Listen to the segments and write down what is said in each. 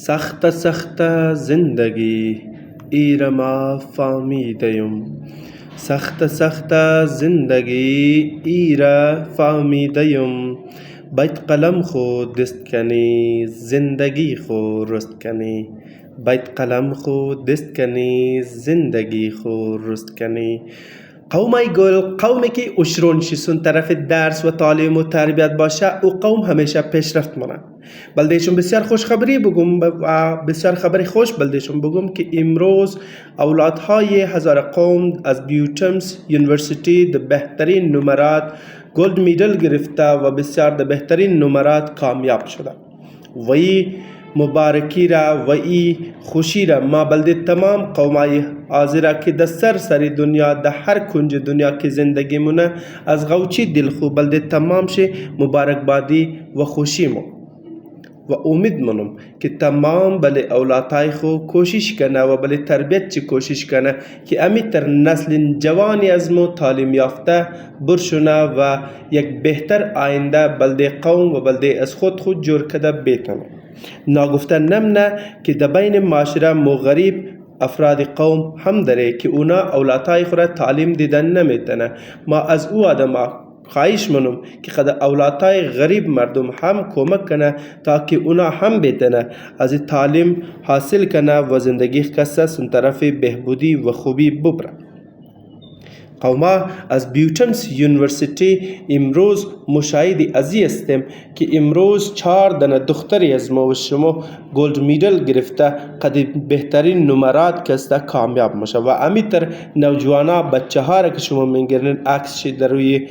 سخت سخت زندگی ایر ما فهمیدیم، سخت سخت زندگی ایر فهمیدیم. بیت قلم خود دست کنی زندگی خود رست کنی، بیت قلم خود دست کنی زندگی خود رست کنی. قومی گل، قومی که اشرون شیسون طرف درس و تعلیم و تربیت باشه، او قوم همیشه پیشرفت مانه. بلدهشون بسیار خوش خبری بگم و بسیار خبری خوش بلدهشون بگم که امروز اولادهای هزار قوم از بیوتمز یونیورسیتی ده بهترین نمرات گلد میدل گرفته و بسیار ده بهترین نمرات کامیاب شده. و ای مبارکی را و ای خوشی را ما بلده تمام قومای حاضره که در سر دنیا در هر کنج دنیا که زندگی مونه از غوچی دلخو بلده تمام شه مبارکبادی و خوشی مو و امید منم که تمام بله اولادای خو کوشش کنه و بله تربیت چی کوشش کنه که امی تر نسل جوانی از مو تعلیم یافته برشونه و یک بهتر آینده بلده قوم و بلده از خود جور کده بیتنه. ناگفته نمنه که در بین معاشره غریب افراد قوم هم داره که اونا اولادای خود تعلیم دیدن نمیتنه. ما از او آدم خواهش منم که خود اولادای غریب مردم هم کمک کنه تا که اونا هم بتنه از تعلیم حاصل کنه و زندگی کسا سن طرف بهبودی و خوبی ببره. قوما از بیوتمز یونیورسیتی امروز مشاهدی ازی استیم که امروز 4 دختری از ما و شما گلد میدل گرفته قد بهترین نمرات کسته کامیاب میشه و امیتر نوجوانا بچه ها را که شما میگیرین عکسش در روی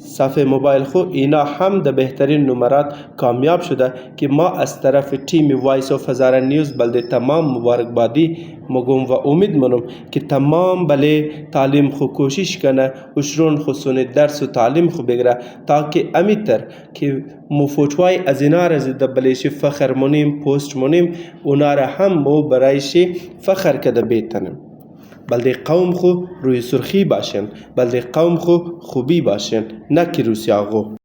صفحه موبایل خو اینا هم ده بهترین نمرات کامیاب شده که ما از طرف تیم وایس آف هزاره نیوز بلده تمام مبارکبادی مگم و امید منم که تمام بله تعلیم خو کوشش کنه اشرون خصون درس و تعلیم خو بگره تا که امیتر که مفوتوای از اینا را زده بلیش فخر منیم پوست منیم اونا را هم مو برایش فخر کده بیتنیم. بلده قوم خو روی سرخی باشن، بلده قوم خو خوبی باشن، نه که روسیاغو.